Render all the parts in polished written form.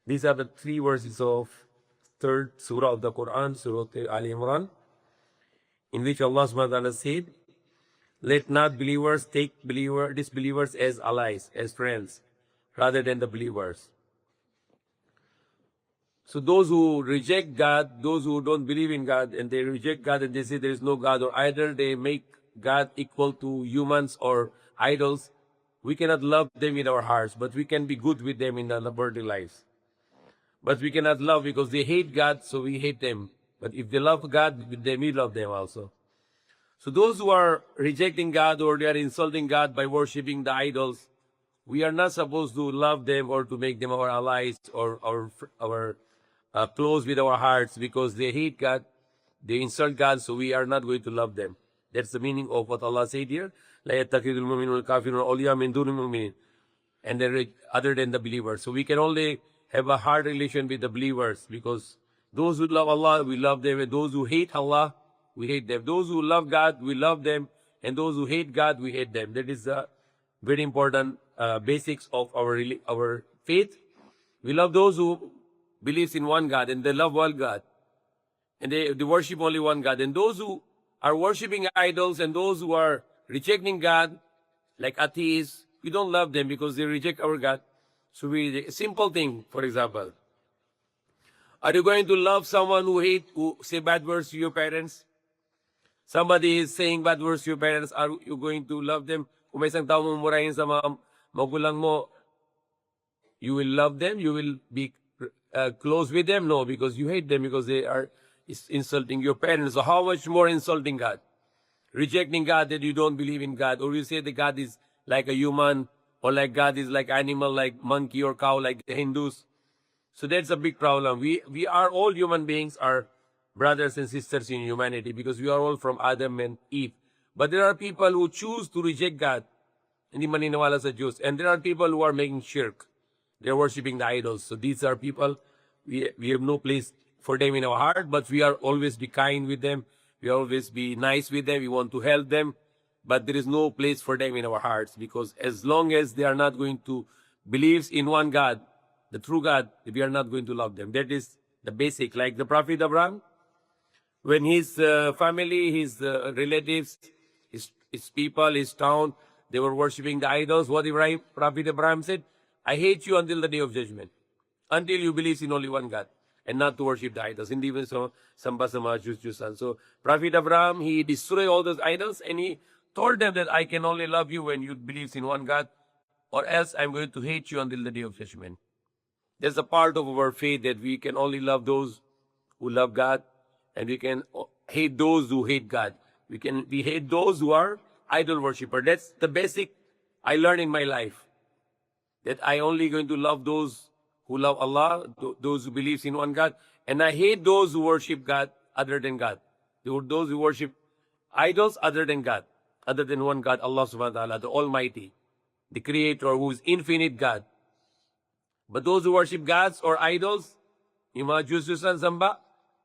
These are the three verses of third surah of the Quran, Surah Al-Imran, in which Allah subhanahu wa ta'ala said, let not believers take disbelievers as allies, as friends, rather than the believers. So those who reject God, those who don't believe in God, and they reject God and they say there is no God, or either they make God equal to humans or idols, we cannot love them in our hearts, but we can be good with them in their birthday lives. But we cannot love because they hate God, so we hate them. But if they love God, then we love them also. So those who are rejecting God or they are insulting God by worshiping the idols, we are not supposed to love them or to make them our allies or our close with our hearts because they hate God, they insult God, so we are not going to love them. That's the meaning of what Allah said here. لا يتخذ المؤمنون الكافرون أولياء من دون المؤمنين. And then other than the believers. So we can only have a hard relation with the believers because those who love Allah, we love them. And those who hate Allah, we hate them. Those who love God, we love them. And those who hate God, we hate them. That is the very important basics of our faith. We love those who believes in one God and they love one God. And they worship only one God. And those who are worshiping idols and those who are rejecting God, like atheists, we don't love them because they reject our God. So simple thing, for example. Are you going to love someone who say bad words to your parents? Somebody is saying bad words to your parents, are you going to love them? Kung may isang tao mong murahin sa mga magulang mo, you will love them? You will be close with them? No, because you hate them because they are insulting your parents. So how much more insulting God? Rejecting God that you don't believe in God, or you say that God is like a human, or like God is like animal, like monkey or cow, like the Hindus. So that's a big problem. We are all human beings, are brothers and sisters in humanity because we are all from Adam and Eve. But there are people who choose to reject God, hindi maniniwala sa Diyos. And there are people who are making shirk. They're worshiping the idols. So these are people, we have no place for them in our heart, but we are always be kind with them. We always be nice with them. We want to help them. But there is no place for them in our hearts because as long as they are not going to believe in one God, the true God, we are not going to love them. That is the basic. Like the Prophet Abraham, when his family, his relatives, his people, his town, they were worshiping the idols. What Prophet Abraham said, I hate you until the day of judgment, until you believe in only one God and not to worship the idols. Hindi even so, samba sa mga Diyos-Diyosan. So Prophet Abraham, he destroyed all those idols and he told them that I can only love you when you believe in one God, or else I'm going to hate you until the day of judgment. There's a part of our faith that we can only love those who love God, and we can hate those who hate God. We hate those who are idol worshiper. That's the basic I learned in my life. That I only going to love those who love Allah, those who believe in one God, and I hate those who worship God other than God. Those who worship idols other than God, other than one God, Allah subhanahu wa ta'ala, the Almighty, the Creator, who is infinite God. But those who worship gods or idols, yung mga Diyos-Diyosan samba,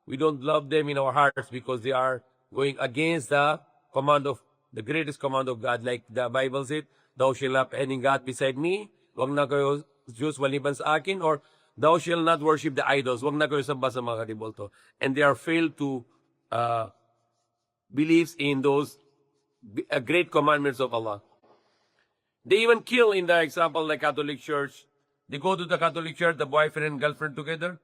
we don't love them in our hearts because they are going against the command of the greatest command of God. Like the Bible said, thou shalt not have any God beside me. Wag na kayo Diyos maliban sa akin, or thou shalt not worship the idols. Wag na kayo samba sa mga katibolto. And they are failed to believe in those great commandments of Allah. They even kill, in the example, the Catholic Church. They go to the Catholic Church, the boyfriend and girlfriend together,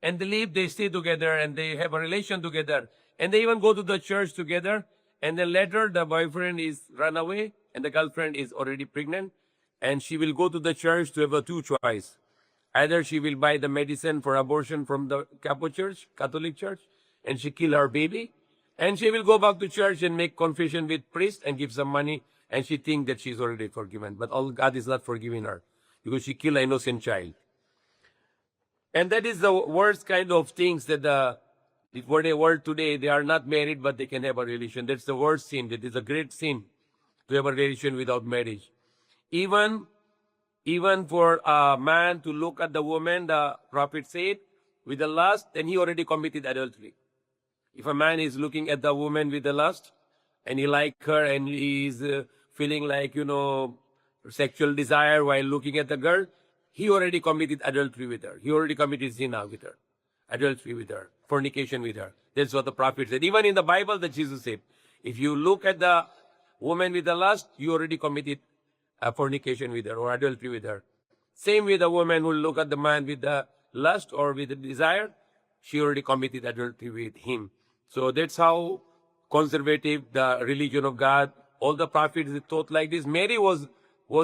and they live, they stay together, and they have a relation together. And they even go to the church together, and then later the boyfriend is run away, and the girlfriend is already pregnant, and she will go to the church to have a two choice. Either she will buy the medicine for abortion from the Catholic Church, and she kill her baby, and she will go back to church and make confession with priest and give some money, and she think that she's already forgiven. But all God is not forgiving her because she killed an innocent child. And that is the worst kind of things that for the world today, they are not married, but they can have a relation. That's the worst sin. That is a great sin to have a relation without marriage. Even for a man to look at the woman, the prophet said, with the lust, then he already committed adultery. If a man is looking at the woman with the lust, and he like her, and he is feeling like, sexual desire while looking at the girl, he already committed adultery with her. He already committed zina with her, adultery with her, fornication with her. That's what the prophet said. Even in the Bible, that Jesus said, if you look at the woman with the lust, you already committed fornication with her or adultery with her. Same with the woman who look at the man with the lust or with the desire, she already committed adultery with him. So that's how conservative the religion of God. All the prophets taught like this. Mary was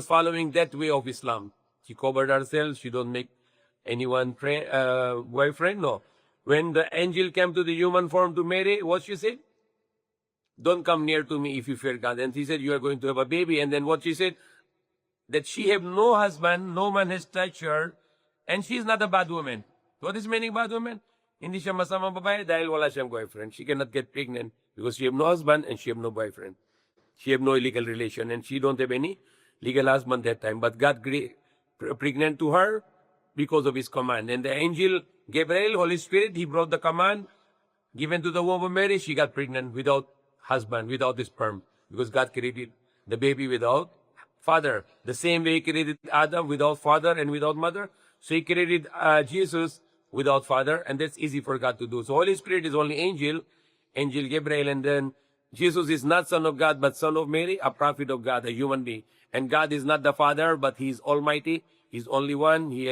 following that way of Islam. She covered herself. She don't make anyone boyfriend. No. When the angel came to the human form to Mary, what she said? Don't come near to me if you fear God. And he said, you are going to have a baby. And then what she said? That she have no husband, no man has touched her, and she is not a bad woman. What is meaning bad woman? Hindi siya masamang babae dahil wala siyang boyfriend. She cannot get pregnant because she have no husband and she have no boyfriend. She have no illegal relation and she don't have any legal husband that time. But God pregnant to her because of his command. And the angel Gabriel, Holy Spirit, he brought the command given to the woman Mary. She got pregnant without husband, without sperm, because God created the baby without father. The same way he created Adam without father and without mother. So he created Jesus without father, and that's easy for God to do. So Holy Spirit is only angel Gabriel, and then Jesus is not son of God, but son of Mary, a prophet of God, a human being. And God is not the Father, but he is almighty. He's only one. He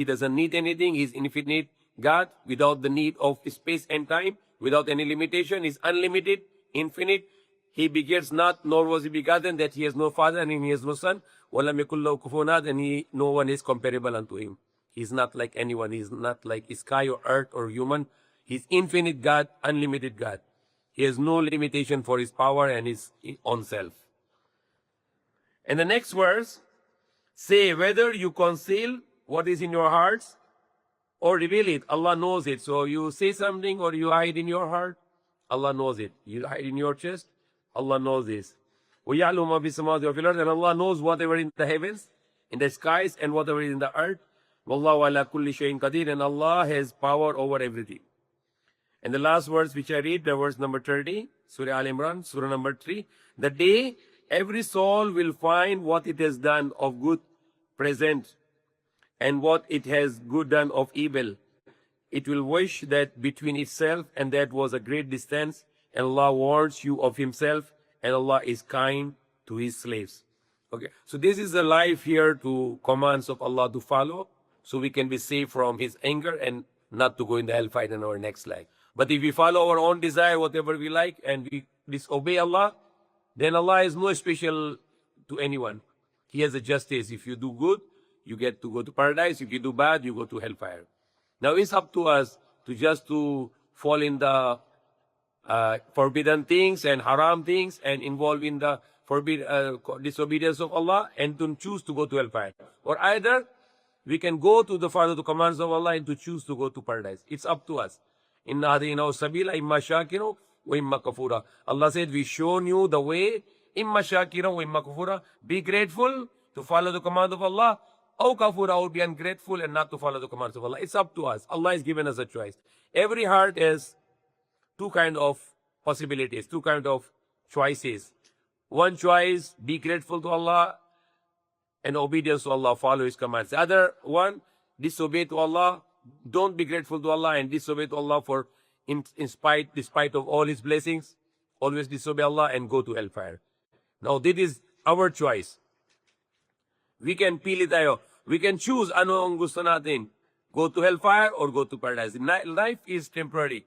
doesn't need anything. He's infinite God without the need of space and time, without any limitation. He's unlimited, infinite. He begets not, nor was he begotten, that he has no father and he has no son. وَلَمْ يَكُنْ لَهُ كُفُوًا أَحَدٌ, and no one is comparable unto him. He's not like anyone. He's not like sky or earth or human. He's infinite God, unlimited God. He has no limitation for his power and his own self. And the next verse, say whether you conceal what is in your hearts or reveal it, Allah knows it. So you say something or you hide in your heart, Allah knows it. You hide in your chest, Allah knows this. وَيَعْلُمُ مَا فِي السَّمَاوَاتِ وَفِي الْأَرْضِ, and Allah knows whatever in the heavens, in the skies, and whatever is in the earth. وَاللَّهُ عَلَى كُلِّ شَيْءٍ قَدِيرٌ, and Allah has power over everything. And the last verse which I read, the verse number 30, Surah Al-Imran, Surah number 3. The day every soul will find what it has done of good present and what it has good done of evil. It will wish that between itself and that was a great distance, and Allah warns you of himself, and Allah is kind to his slaves. Okay, so this is the life here to commands of Allah to follow, so we can be saved from his anger and not to go in the hellfire in our next life. But if we follow our own desire, whatever we like, and we disobey Allah, then Allah is no special to anyone. He has a justice. If you do good, you get to go to paradise. If you do bad, you go to hellfire. Now it's up to us to fall in the forbidden things and haram things and involve in the disobedience of Allah and to choose to go to hellfire. Or either we can go to follow the commands of Allah and to choose to go to paradise. It's up to us. Inna hadaynahu sabila imma shakira wa imma kafura. Allah said, we shown you the way, imma shakira wa imma kafura. Be grateful to follow the command of Allah, or kafura, or be ungrateful and not to follow the commands of Allah. It's up to us. Allah has given us a choice. Every heart has two kind of possibilities, two kind of choices. One choice, be grateful to Allah and obedience to Allah, follow his commands. The other one, disobey to Allah, don't be grateful to Allah and disobey to Allah for despite of all his blessings, always disobey Allah and go to hellfire. Now this is our choice. We can pili tayo. We can choose ano ang gusto natin. Go to hellfire or go to paradise. Life is temporary.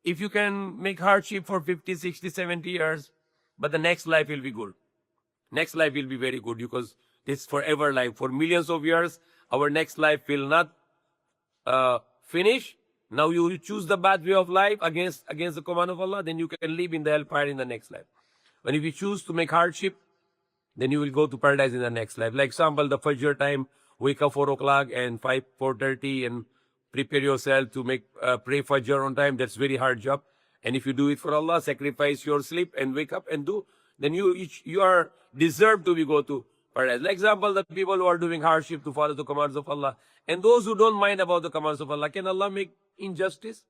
If you can make hardship for 50, 60, 70 years, but the next life will be good. Next life will be very good because this forever life. For millions of years, our next life will not finish. Now you choose the bad way of life against the command of Allah, then you can live in the hellfire in the next life. But if you choose to make hardship, then you will go to paradise in the next life. Like example, the Fajr time, wake up 4 o'clock and 4:30 and prepare yourself to make pray Fajr on time. That's very hard job. And if you do it for Allah, sacrifice your sleep and wake up and do, then you are deserved to go to paradise. Like example, the people who are doing hardship to follow the commands of Allah, and those who don't mind about the commands of Allah, can Allah make injustice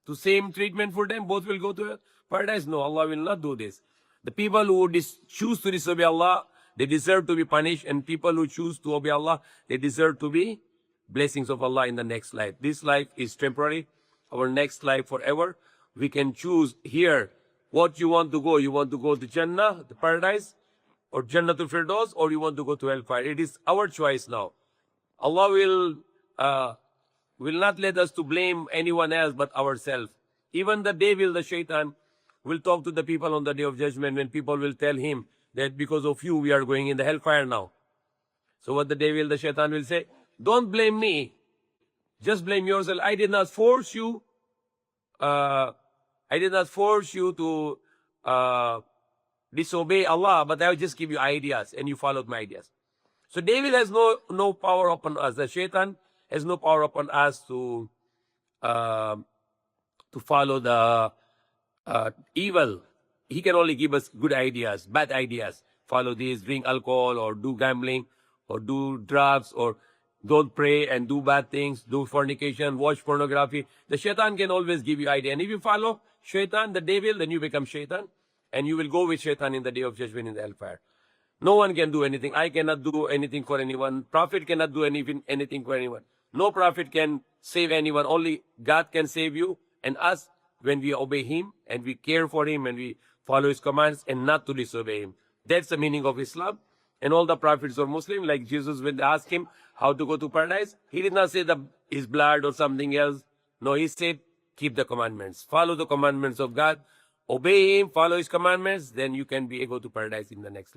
to same treatment for them? Both will go to paradise? No, Allah will not do this. The people who choose to disobey Allah, they deserve to be punished. And people who choose to obey Allah, they deserve to be blessings of Allah in the next life. This life is temporary. Our next life forever. We can choose here what you want to go. You want to go to Jannah, the paradise, or Jannah to Firdaus, or you want to go to hellfire. It is our choice now. Allah will not let us to blame anyone else but ourselves. Even the devil, the shaitan, will talk to the people on the day of judgment when people will tell him that because of you we are going in the hellfire now. So what the devil, the shaitan will say, don't blame me. Just blame yourself. I did not force you. I did not force you to disobey Allah, but I will just give you ideas and you followed my ideas. So devil has no power upon us. The shaitan has no power upon us to follow the evil. He can only give us good ideas, bad ideas. Follow this, drink alcohol, or do gambling, or do drugs, or don't pray and do bad things, do fornication, watch pornography. The shaitan can always give you idea. And if you follow shaitan, the devil, then you become shaitan. And you will go with shaitan in the day of judgment in the hellfire. No one can do anything. I cannot do anything for anyone. Prophet cannot do anything for anyone. No prophet can save anyone. Only God can save you and us when we obey Him and we care for Him and we follow His commands and not to disobey Him. That's the meaning of Islam. And all the prophets are Muslim. Like Jesus, when they asked Him how to go to paradise, He did not say His blood or something else. No, He said, keep the commandments. Follow the commandments of God. Obey Him, follow His commandments. Then you can go to paradise in the next life.